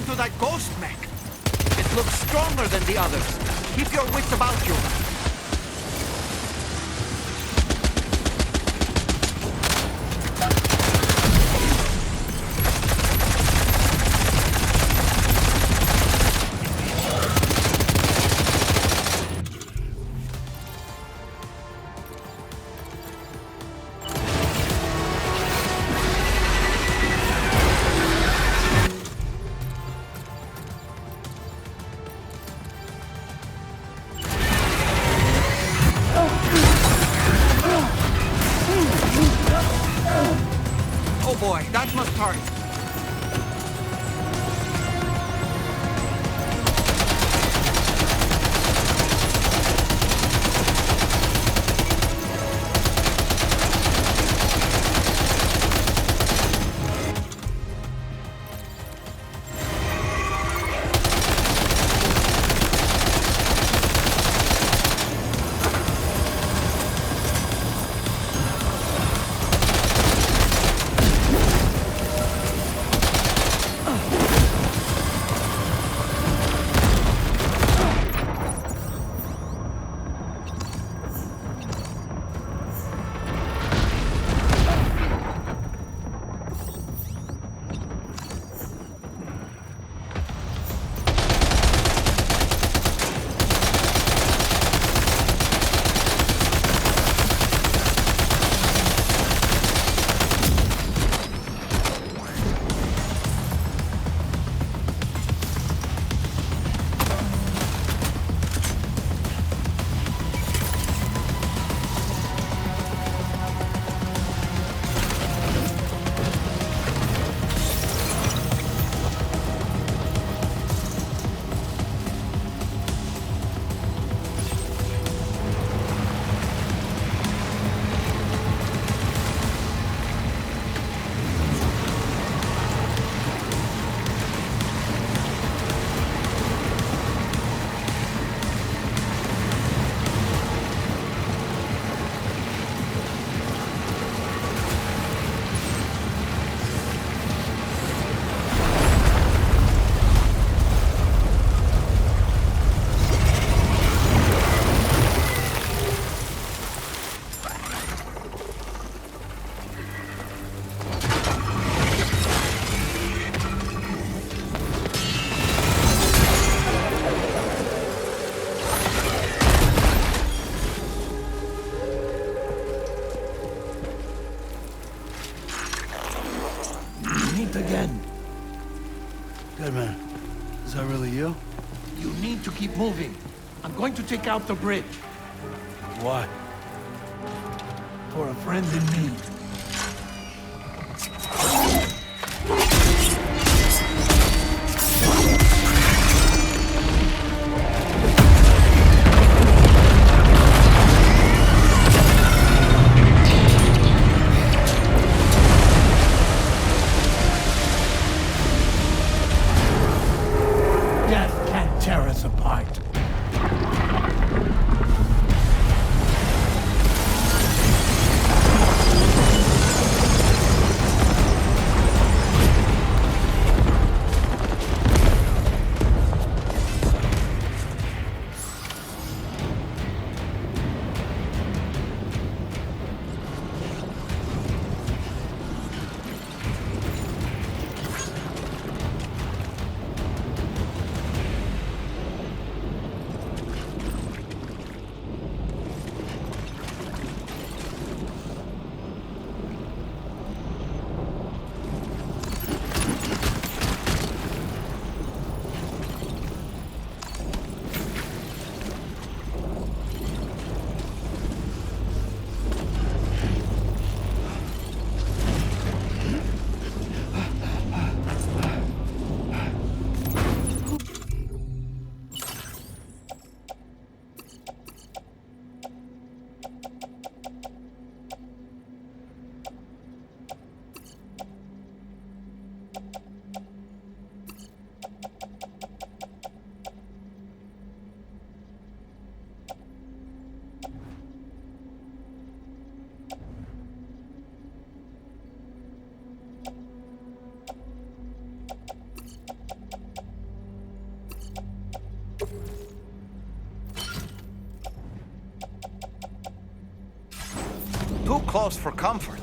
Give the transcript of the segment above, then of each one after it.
to that ghost mech? It looks stronger than the others. Keep your wits about you. Oh boy, that must hurt. Again. Good man. Is that really you? You need to keep moving. I'm going to take out the bridge. Why? For a friend in need. Death can't tear us apart. Too close for comfort.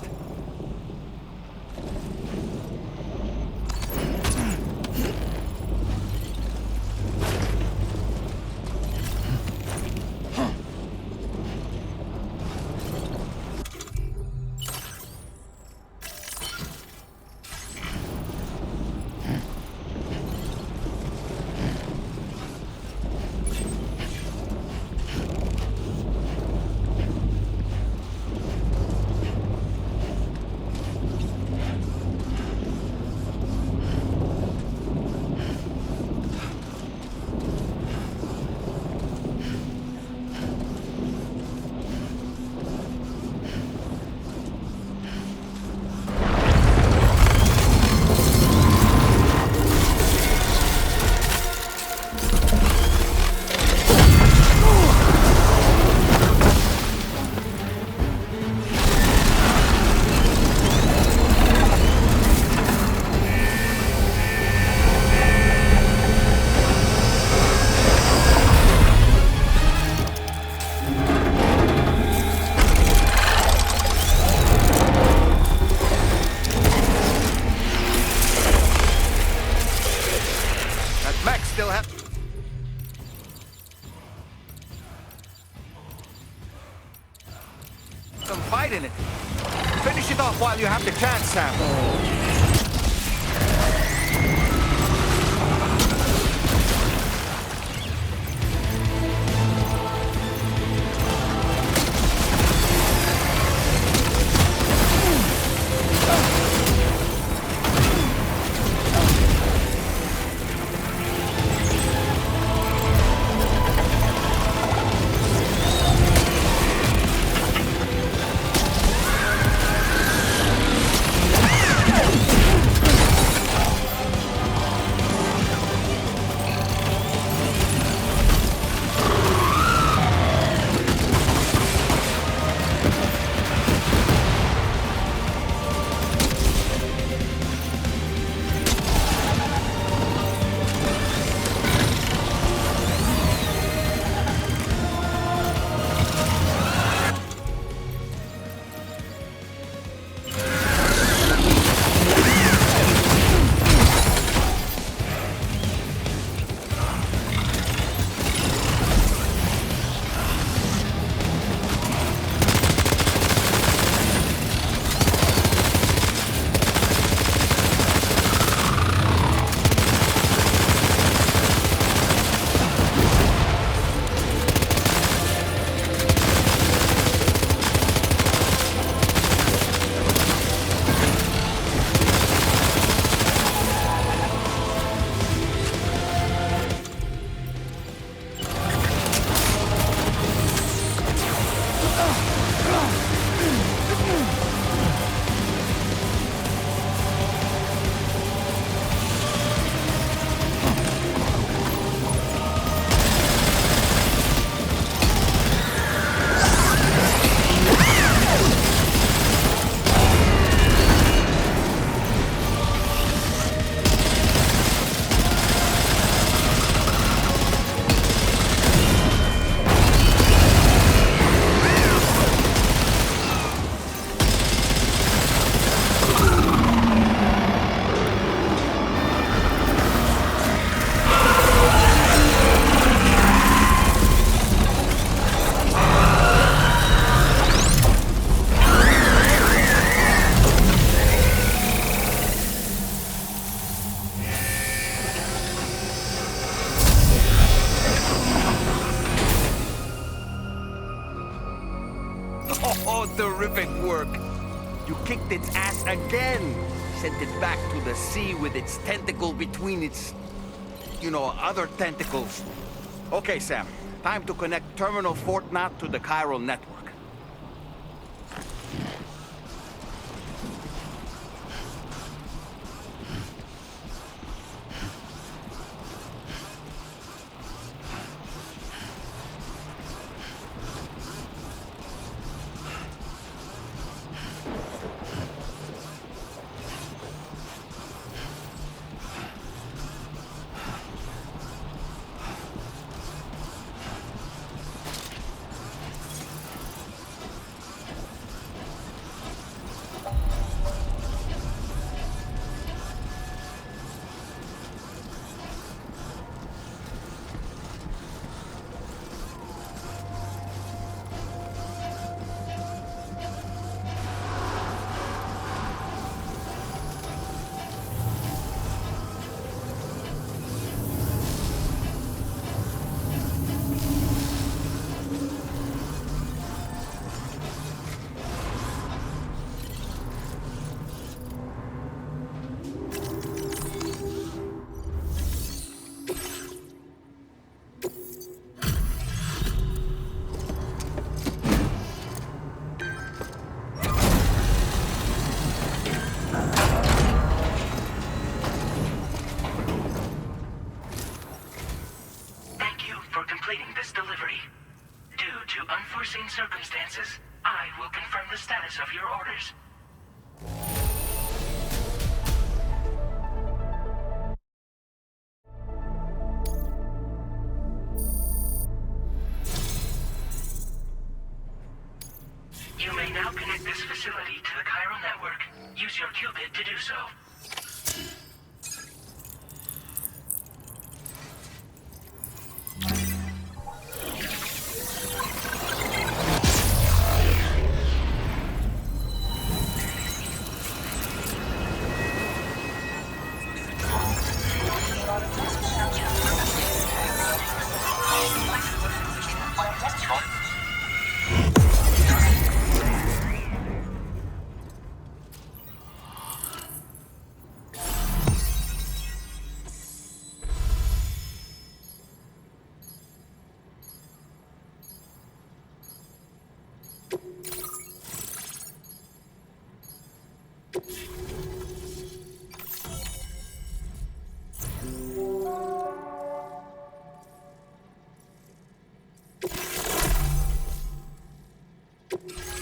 Still have some fight in it. Finish it off while you have the chance, Sam. Oh, terrific work. You kicked its ass again. Sent it back to the sea with its tentacle between its, other tentacles. Okay, Sam. Time to connect Terminal Fort Knot to the chiral network. unforeseen circumstances, I will confirm the status of your orders. You may now connect this facility to the chiral network. Use your qubit to do so.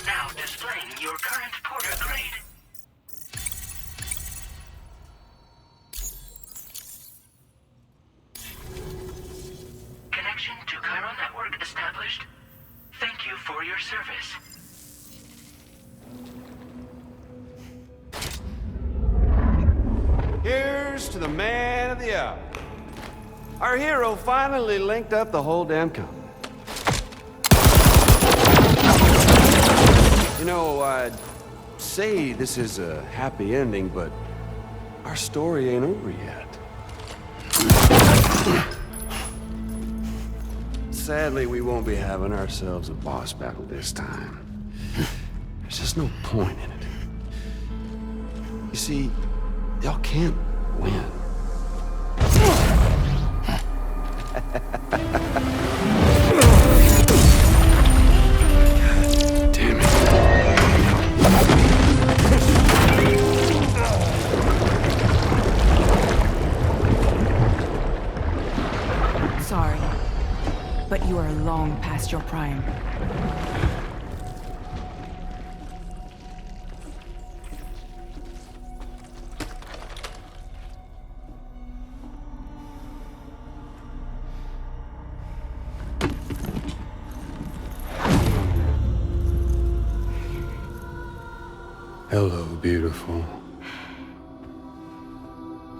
Now displaying your current porter grade. Connection to chiral network established. Thank you for your service. Here's to the man of the hour. Our hero finally linked up the whole damn company. You know, I'd say this is a happy ending, but our story ain't over yet. Sadly, we won't be having ourselves a boss battle this time. There's just no point in it. You see, y'all can't win. Damn it. Sorry, but you are long past your prime. Hello, beautiful.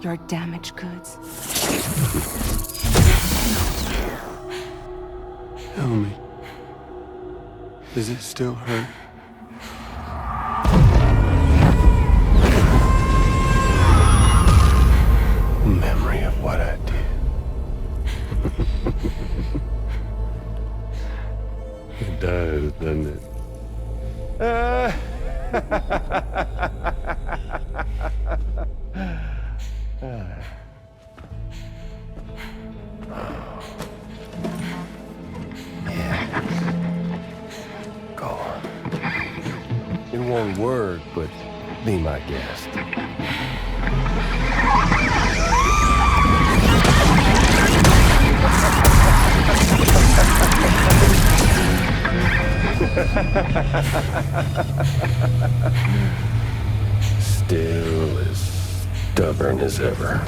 Your damaged goods. Tell me, does it still hurt? Memory of what I did. It does, doesn't it? Gone. In one word, but be my guest. Still as stubborn as ever.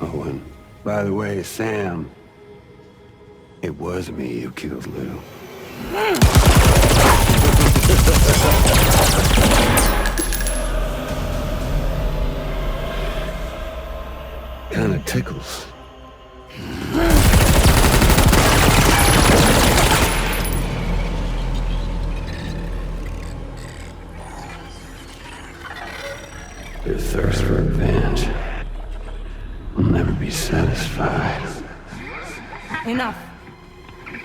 Oh, and by the way, Sam, it was me who killed Lou. Kinda tickles. Your thirst for revenge will never be satisfied. Enough.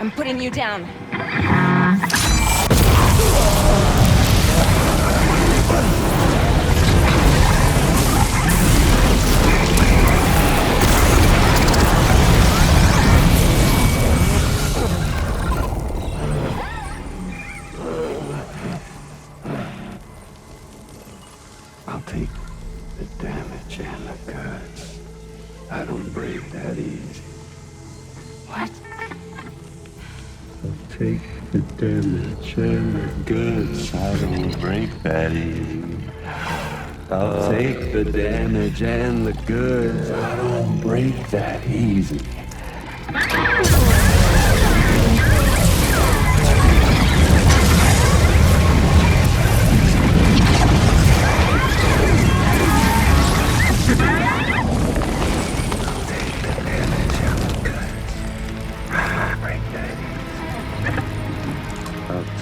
I'm putting you down. I'll take the damage and the cuts. I don't break that easy. What? Take the damage and the goods. I don't break that easy. I'll take the damage and the goods. I don't break that easy.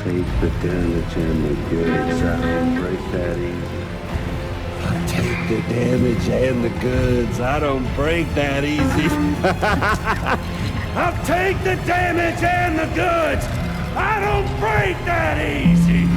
Take the damage and the goods. I don't break that easy. I'll take the damage and the goods. I don't break that easy. I'll take the damage and the goods. I don't break that easy.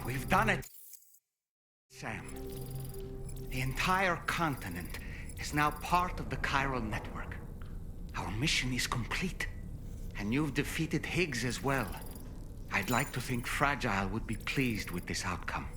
We've done it, Sam. The entire continent is now part of the chiral network. Our mission is complete. And you've defeated Higgs as well. I'd like to think Fragile would be pleased with this outcome.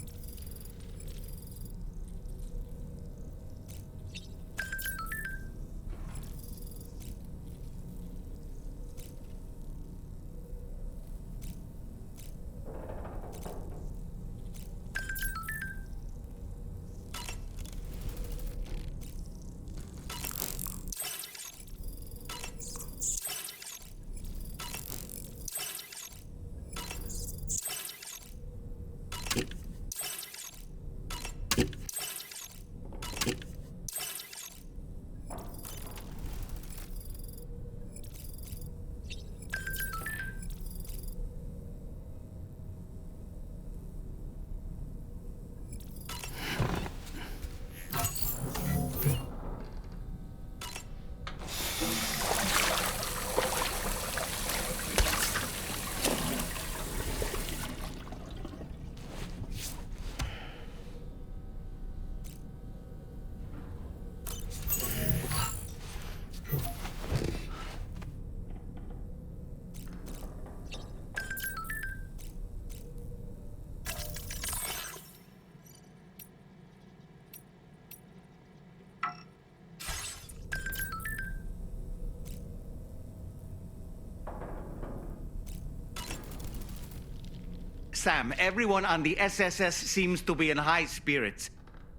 Sam, everyone on the SSS seems to be in high spirits.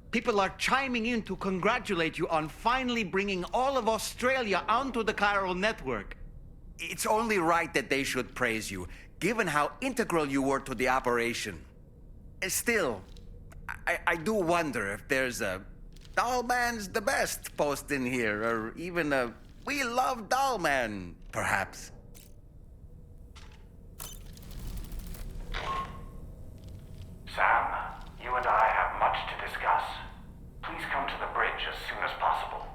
People are chiming in to congratulate you on finally bringing all of Australia onto the chiral network. It's only right that they should praise you, given how integral you were to the operation. Still, I do wonder if there's a Dollman's the best post in here, or even a We Love Dollman, perhaps. Sam, you and I have much to discuss. Please come to the bridge as soon as possible.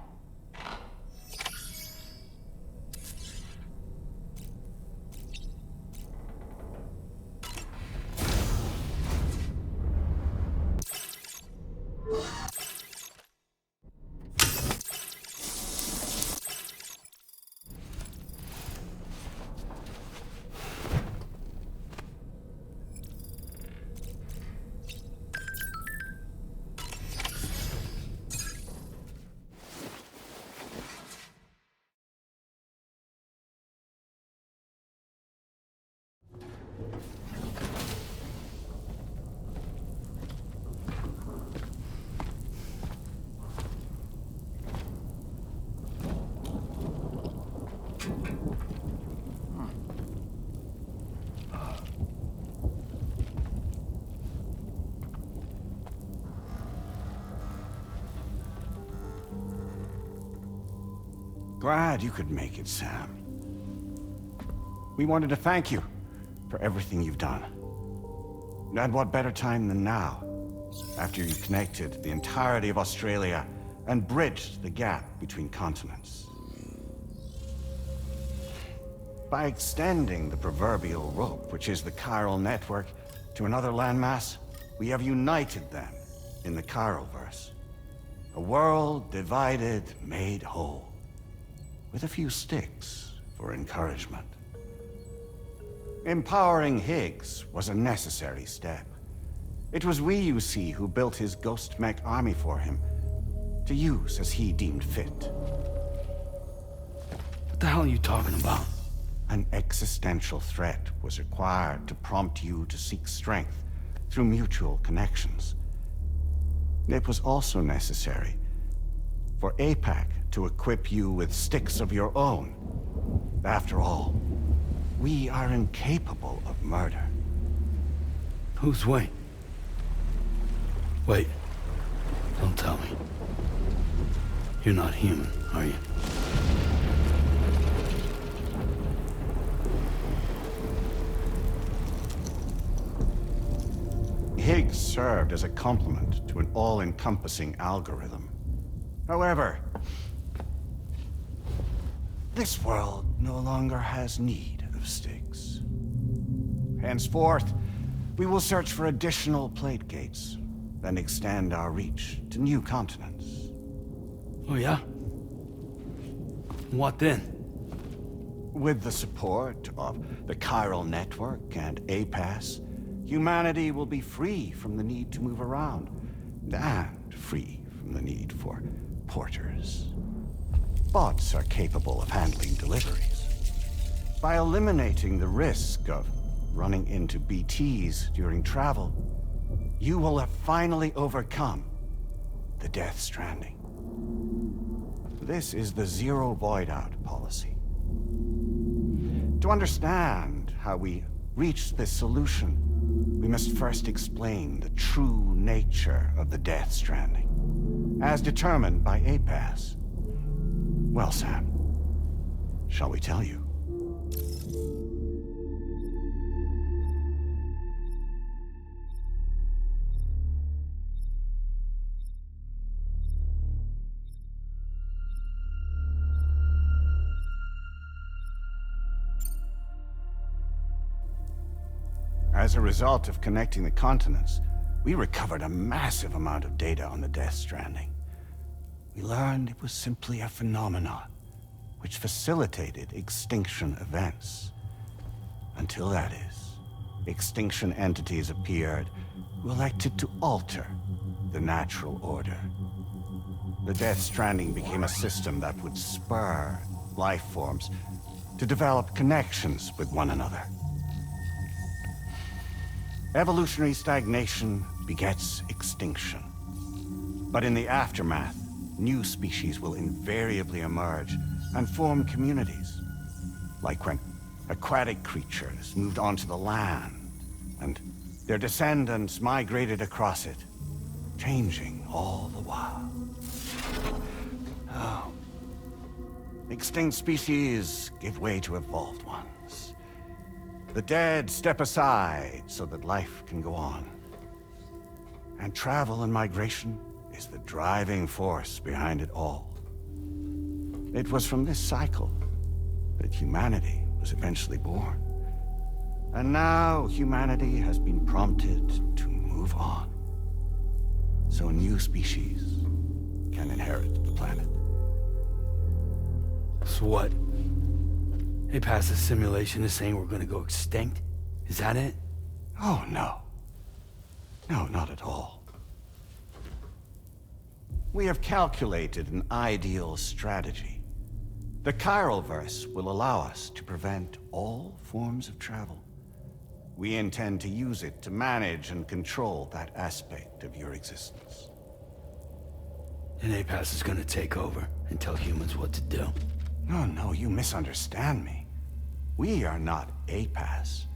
Glad you could make it, Sam. We wanted to thank you for everything you've done. And what better time than now, after you connected the entirety of Australia and bridged the gap between continents. By extending the proverbial rope, which is the chiral network, to another landmass, we have united them in the Chiralverse. A world divided, made whole, with a few sticks for encouragement. Empowering Higgs was a necessary step. It was we, you see, who built his ghost mech army for him, to use as he deemed fit. What the hell are you talking about? An existential threat was required to prompt you to seek strength through mutual connections. It was also necessary for APAC to equip you with sticks of your own. After all, we are incapable of murder. Who's Wayne? Wait. Don't tell me. You're not human, are you? Higgs served as a complement to an all-encompassing algorithm. However, this world no longer has need of sticks. Henceforth, we will search for additional plate gates, then extend our reach to new continents. Oh yeah? What then? With the support of the chiral network and APAS, humanity will be free from the need to move around, and free from the need for porters. Bots are capable of handling deliveries. By eliminating the risk of running into BTs during travel, you will have finally overcome the Death Stranding. This is the Zero Void Out policy. To understand how we reached this solution, we must first explain the true nature of the Death Stranding, as determined by APAS. Well, Sam, shall we tell you? As a result of connecting the continents, we recovered a massive amount of data on the Death Stranding. We learned it was simply a phenomenon which facilitated extinction events. Until that is, extinction entities appeared who elected to alter the natural order. The Death Stranding became a system that would spur life forms to develop connections with one another. Evolutionary stagnation begets extinction. But in the aftermath, new species will invariably emerge and form communities. Like when aquatic creatures moved onto the land, and their descendants migrated across it, changing all the while. Oh. Extinct species give way to evolved ones. The dead step aside so that life can go on. And travel and migration is the driving force behind it all. It was from this cycle that humanity was eventually born. And now humanity has been prompted to move on, so new species can inherit the planet. So what? They passed a simulation is saying we're gonna go extinct? Is that it? Oh, no. No, not at all. We have calculated an ideal strategy. The Chiralverse will allow us to prevent all forms of travel. We intend to use it to manage and control that aspect of your existence. And APAS is gonna take over and tell humans what to do. No, you misunderstand me. We are not APAS.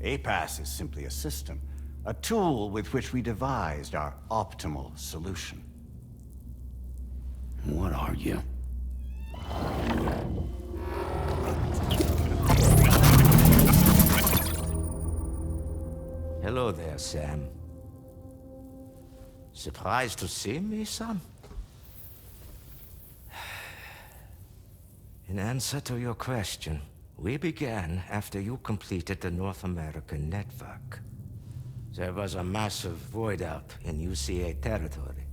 APAS is simply a system, a tool with which we devised our optimal solution. What are you? Hello there, Sam. Surprised to see me, son? In answer to your question, we began after you completed the North American network. There was a massive void out in UCA territory,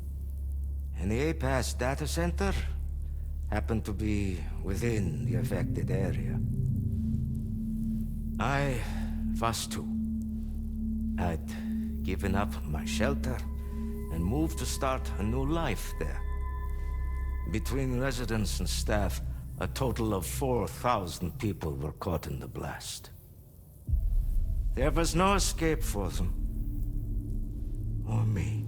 and the APAS data center happened to be within the affected area. I was too. I'd given up my shelter and moved to start a new life there. Between residents and staff, a total of 4,000 people were caught in the blast. There was no escape for them. Or me.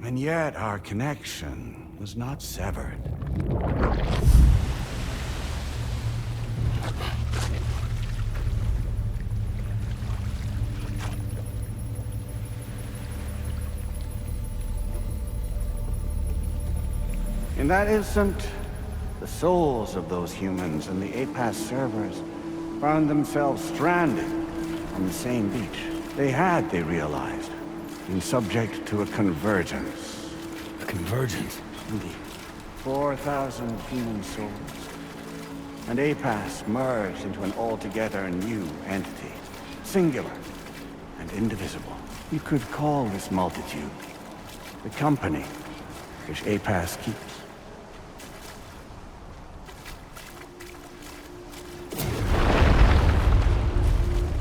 And yet our connection was not severed. In that instant, the souls of those humans and the APAS servers found themselves stranded on the same beach. They realized, been subject to a convergence. A convergence? Indeed. 4,000 human souls. And APAS merged into an altogether new entity. Singular and indivisible. You could call this multitude the company which APAS keeps.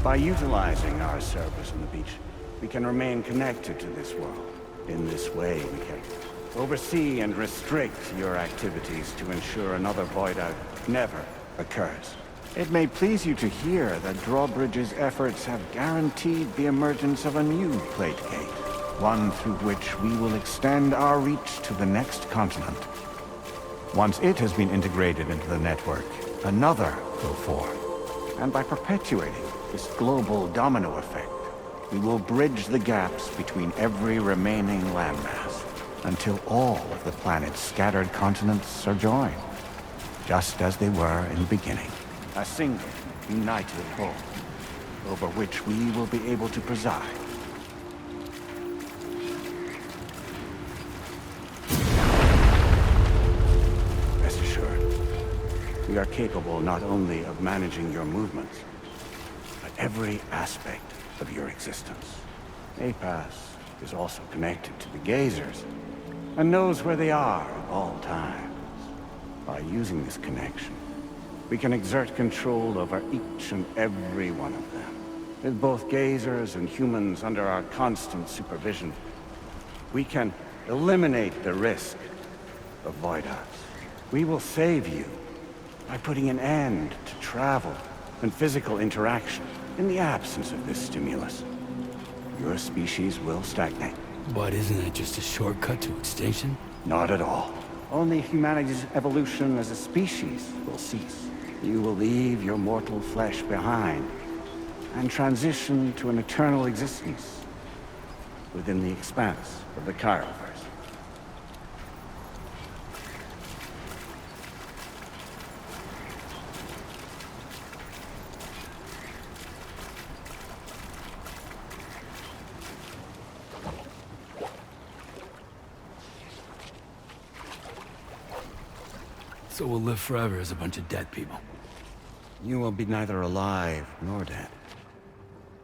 By utilizing our servers on the beach, we can remain connected to this world. In this way, we can oversee and restrict your activities to ensure another void out never occurs. It may please you to hear that Drawbridge's efforts have guaranteed the emergence of a new plate gate, one through which we will extend our reach to the next continent. Once it has been integrated into the network, another will form. And by perpetuating this global domino effect, we will bridge the gaps between every remaining landmass until all of the planet's scattered continents are joined, just as they were in the beginning. A single, united whole, over which we will be able to preside. Rest assured, we are capable not only of managing your movements, every aspect of your existence. APAS is also connected to the Gazers, and knows where they are at all times. By using this connection, we can exert control over each and every one of them. With both Gazers and humans under our constant supervision, we can eliminate the risk of void-outs. We will save you by putting an end to travel and physical interaction. In the absence of this stimulus, your species will stagnate. But isn't that just a shortcut to extinction? Not at all. Only humanity's evolution as a species will cease. You will leave your mortal flesh behind and transition to an eternal existence within the expanse of the Chiroverse. So we'll live forever as a bunch of dead people. You will be neither alive nor dead,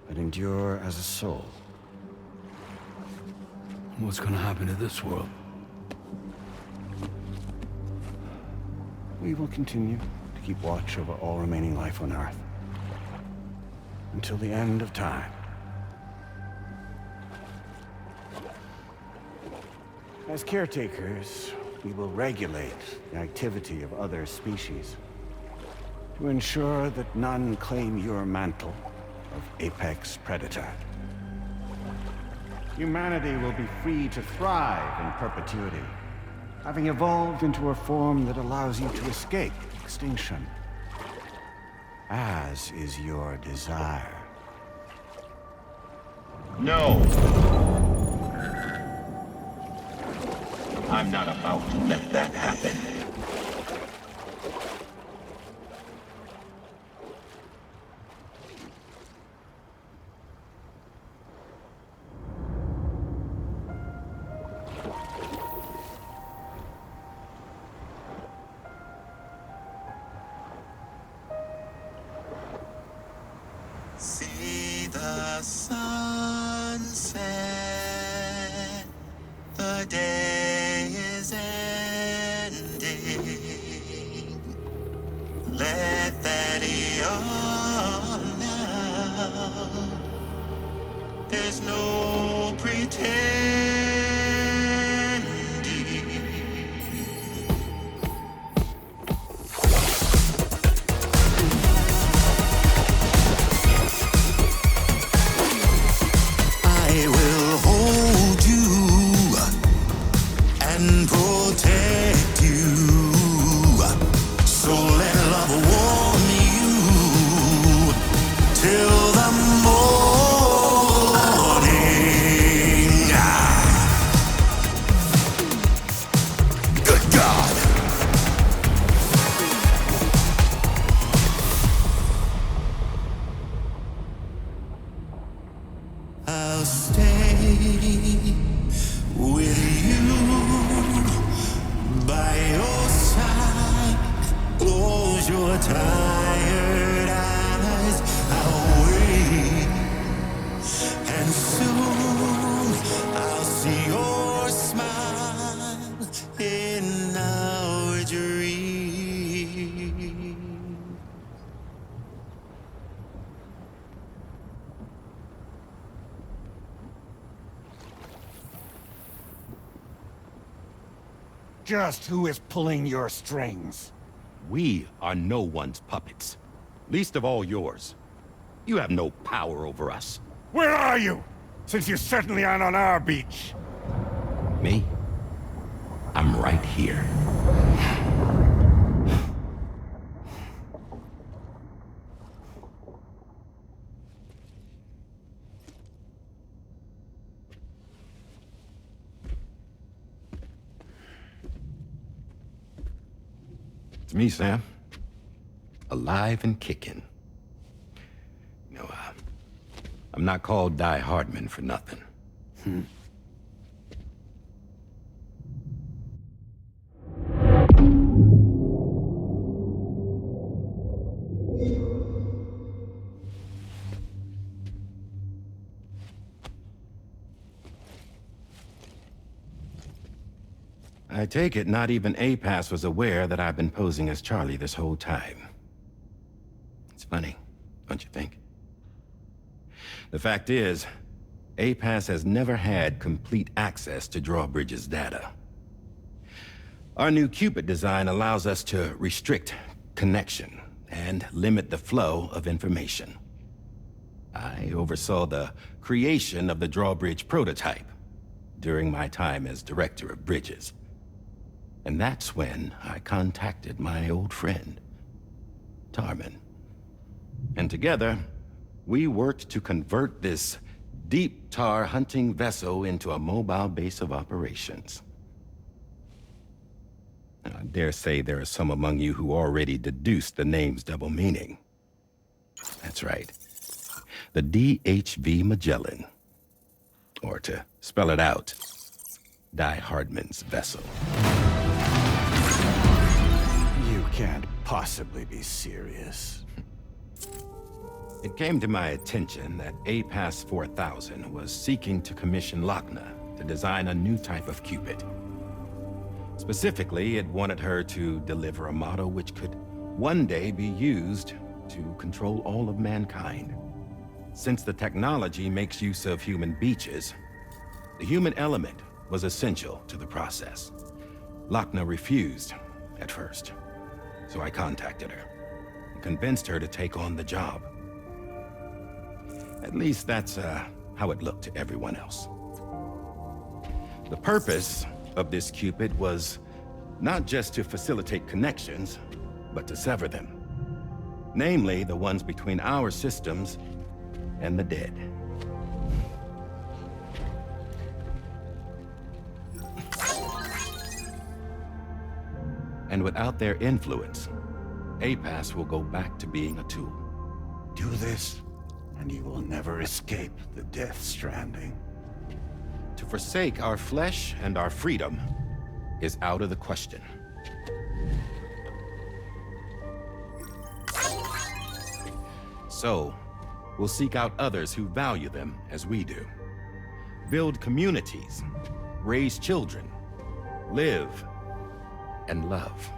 but endure as a soul. What's gonna happen to this world? We will continue to keep watch over all remaining life on Earth until the end of time. As caretakers, we will regulate the activity of other species to ensure that none claim your mantle of apex predator. Humanity will be free to thrive in perpetuity, having evolved into a form that allows you to escape extinction, as is your desire. No! I'm not about to let that happen. See the sunset, the day is ending. Let that yawn out. There's no pretending. I will hold you and protect you. So let love warm you till the morning. Good God. I'll stay with you by your side. Close your tired eyes. I'll wait, and soon I'll see your smile in our dream. Just who is pulling your strings? We are no one's puppets. Least of all yours. You have no power over us. Where are you? Since you certainly aren't on our beach. Me? I'm right here. It's me, Sam. Alive and kicking. You know, I'm not called Die Hardman for nothing. I take it not even APAS was aware that I've been posing as Charlie this whole time. It's funny, don't you think? The fact is, APAS has never had complete access to Drawbridge's data. Our new Cupid design allows us to restrict connection and limit the flow of information. I oversaw the creation of the Drawbridge prototype during my time as Director of Bridges. And that's when I contacted my old friend, Tarman. And together, we worked to convert this deep tar hunting vessel into a mobile base of operations. I dare say there are some among you who already deduced the name's double meaning. That's right. The DHV Magellan. Or to spell it out, Die Hardman's vessel. You can't possibly be serious. It came to my attention that APAS 4000 was seeking to commission Lochna to design a new type of Cupid. Specifically, it wanted her to deliver a model which could one day be used to control all of mankind. Since the technology makes use of human beaches, the human element was essential to the process. Lochna refused at first, so I contacted her. and convinced her to take on the job. At least that's how it looked to everyone else. The purpose of this Cupid was not just to facilitate connections, but to sever them. Namely, the ones between our systems and the dead. And without their influence, APAS will go back to being a tool. Do this, and you will never escape the Death Stranding. To forsake our flesh and our freedom is out of the question. So, we'll seek out others who value them as we do. Build communities, raise children, live, and love.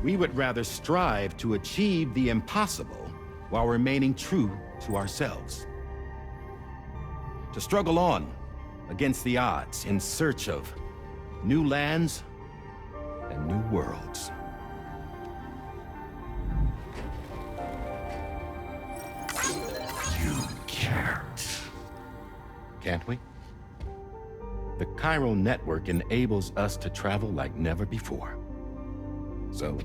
We would rather strive to achieve the impossible while remaining true to ourselves. To struggle on against the odds in search of new lands and new worlds. You can't. Can't we? The chiral network enables us to travel like never before. So,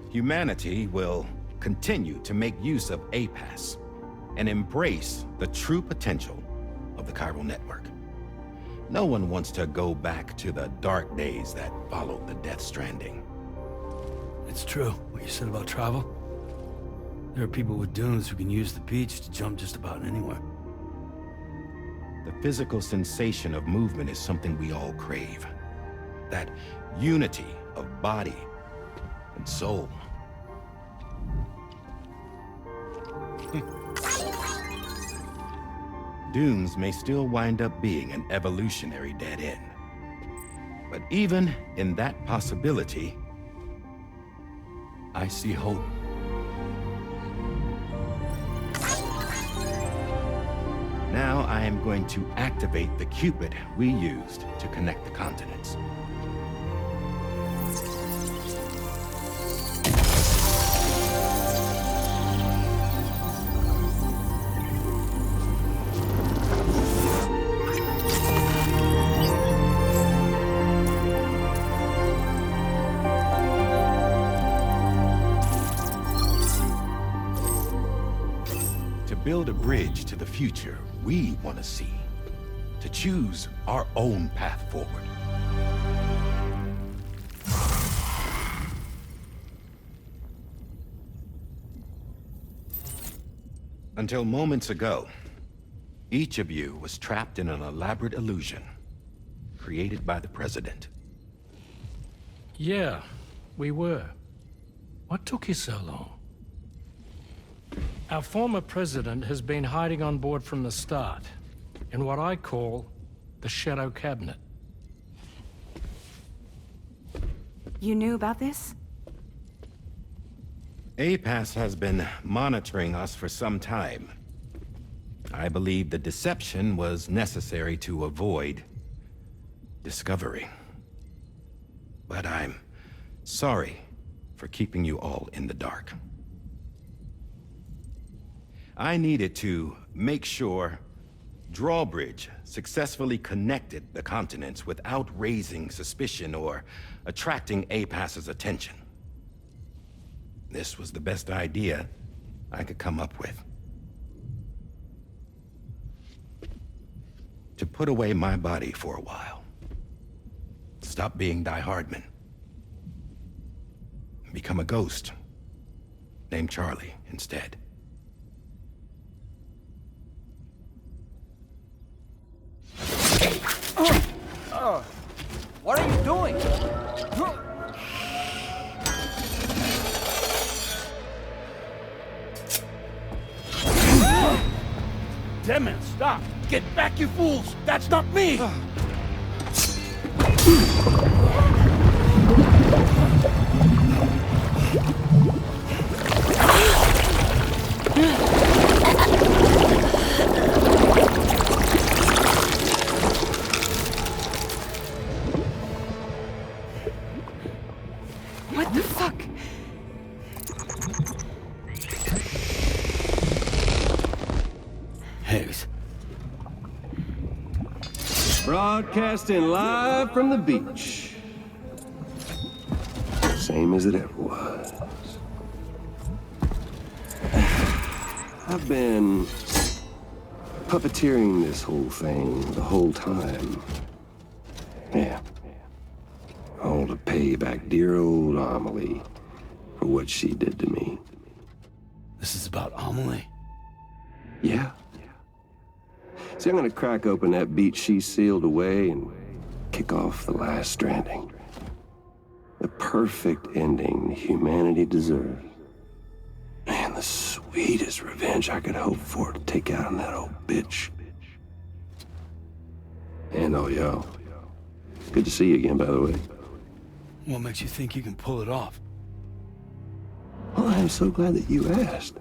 humanity will continue to make use of APAS and embrace the true potential of the chiral network. No one wants to go back to the dark days that followed the Death Stranding. It's true, what you said about travel. There are people with dunes who can use the beach to jump just about anywhere. The physical sensation of movement is something we all crave. That unity of body and soul. Dunes may still wind up being an evolutionary dead end. But even in that possibility, I see hope. Now I am going to activate the Cupid we used to connect the continents. Build a bridge to the future we want to see, to choose our own path forward. Until moments ago, each of you was trapped in an elaborate illusion created by the President. Yeah, we were. What took you so long? Our former president has been hiding on board from the start, in what I call the Shadow Cabinet. You knew about this? APAS has been monitoring us for some time. I believe the deception was necessary to avoid discovery. But I'm sorry for keeping you all in the dark. I needed to make sure Drawbridge successfully connected the continents without raising suspicion or attracting APAS's attention. This was the best idea I could come up with. To put away my body for a while. Stop being Die Hardman. Become a ghost. Named Charlie instead. What are you doing? Damn it, stop! Get back, you fools! That's not me! Broadcasting live from the beach. Same as it ever was. I've been puppeteering this whole thing the whole time. Yeah. All to pay back dear old Amelie for what she did to me. This is about Amelie? Yeah. See, I'm gonna crack open that beach she sealed away and kick off the last Stranding. The perfect ending humanity deserves. And the sweetest revenge I could hope for to take out on that old bitch. And all y'all. Good to see you again, by the way. What makes you think you can pull it off? Well, I'm so glad that you asked.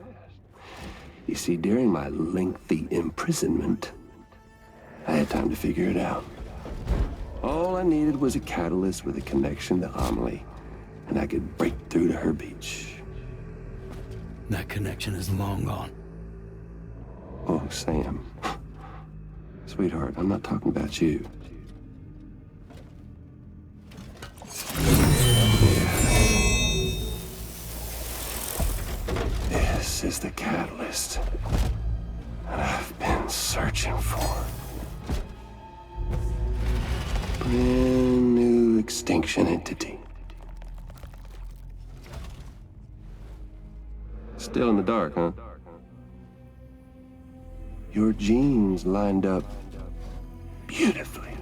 You see, during my lengthy imprisonment, I had time to figure it out. All I needed was a catalyst with a connection to Amelie, and I could break through to her beach. That connection is long gone. Oh, Sam. Sweetheart, I'm not talking about you. This is the catalyst that I've been searching for. Brand new extinction entity. Still in the dark, huh? Your genes lined up beautifully.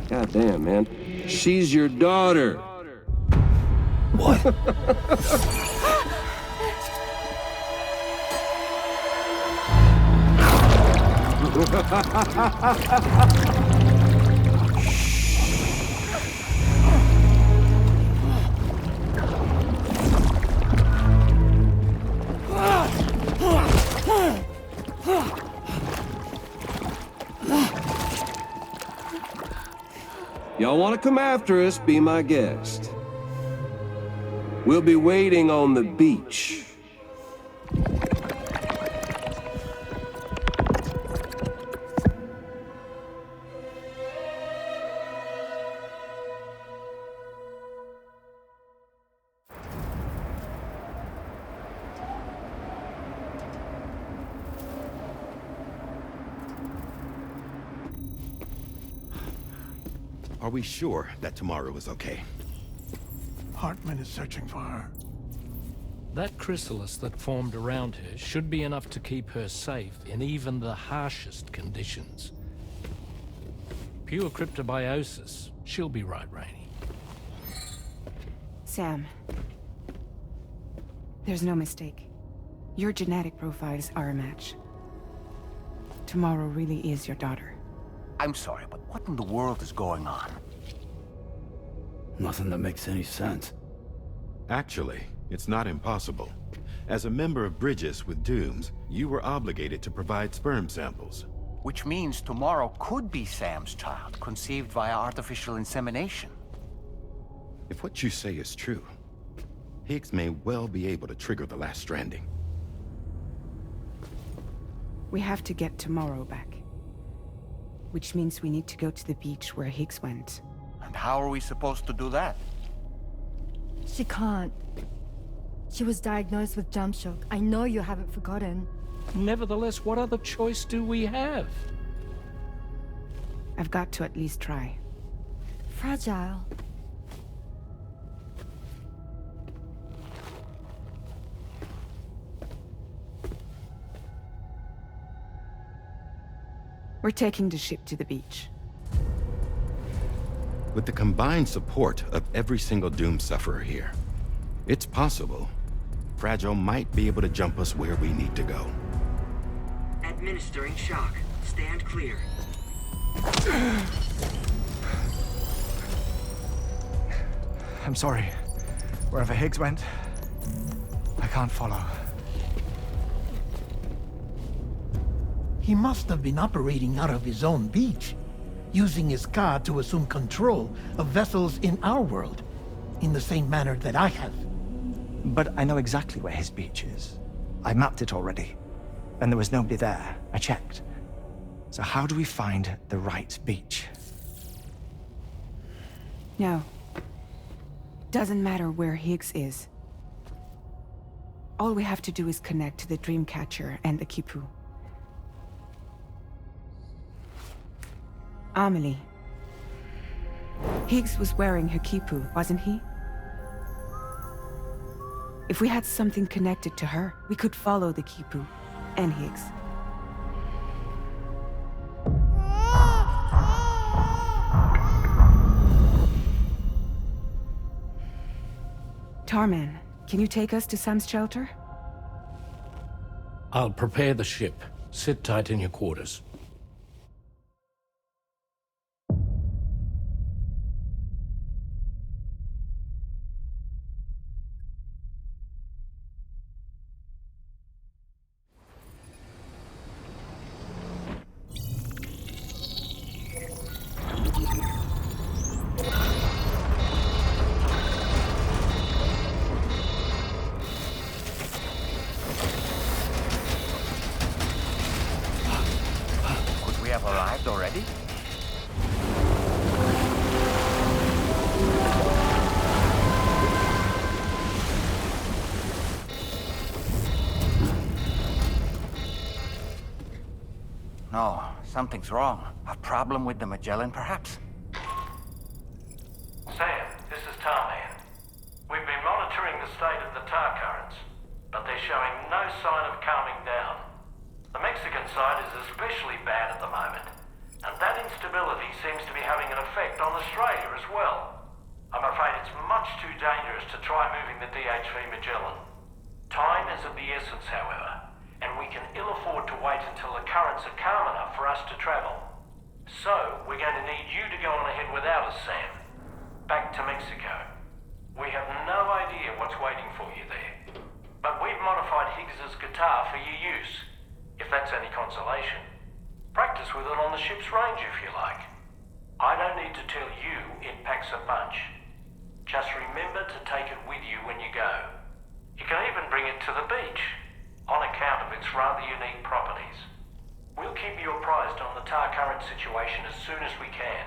God damn, man. She's your daughter. What? Y'all want to come after us, be my guest. We'll be waiting on the beach. Are we sure that tomorrow is okay? Hartman is searching for her. That chrysalis that formed around her should be enough to keep her safe in even the harshest conditions. Pure cryptobiosis. She'll be right, Rainey. Sam. There's no mistake. Your genetic profiles are a match. Tomorrow really is your daughter. I'm sorry, but what in the world is going on? Nothing that makes any sense. Actually, it's not impossible. As a member of Bridges with Dooms, you were obligated to provide sperm samples. Which means tomorrow could be Sam's child, conceived via artificial insemination. If what you say is true, Higgs may well be able to trigger the last Stranding. We have to get tomorrow back. Which means we need to go to the beach where Higgs went. And how are we supposed to do that? She can't. She was diagnosed with jump shock. I know you haven't forgotten. Nevertheless, what other choice do we have? I've got to at least try. Fragile. We're taking the ship to the beach. With the combined support of every single Doom sufferer here, it's possible Fragile might be able to jump us where we need to go. Administering shock. Stand clear. I'm sorry. Wherever Higgs went, I can't follow. He must have been operating out of his own beach, using his car to assume control of vessels in our world, in the same manner that I have. But I know exactly where his beach is. I mapped it already. and there was nobody there. I checked. So how do we find the right beach? No. Doesn't matter where Higgs is. All we have to do is connect to the Dreamcatcher and the Kipu. Amelie. Higgs was wearing her Kipu, wasn't he? If we had something connected to her, we could follow the Kipu and Higgs. Tarman, can you take us to Sam's shelter? I'll prepare the ship. Sit tight in your quarters. Could we have arrived already? No, something's wrong. A problem with the Magellan, perhaps? Sam, this is Tarman. We've been monitoring the state of the tar currents, but they're showing no sign of calming down. The Mexican side is especially bad at the moment, and that instability seems to be having an effect on Australia as well. I'm afraid it's much too dangerous to try moving the DHV Magellan. Time is of the essence, however, and we can ill afford to wait until the currents are calm enough for us to travel. So, we're going to need you to go on ahead without us, Sam. Back to Mexico. We have no idea what's waiting for you there, but we've modified Higgs's guitar for your use, if that's any consolation. Practice with it on the ship's range if you like. I don't need to tell you it packs a punch. Just remember to take it with you when you go. You can even bring it to the beach, on account of its rather unique properties. We'll keep you apprised on the tar current situation as soon as we can.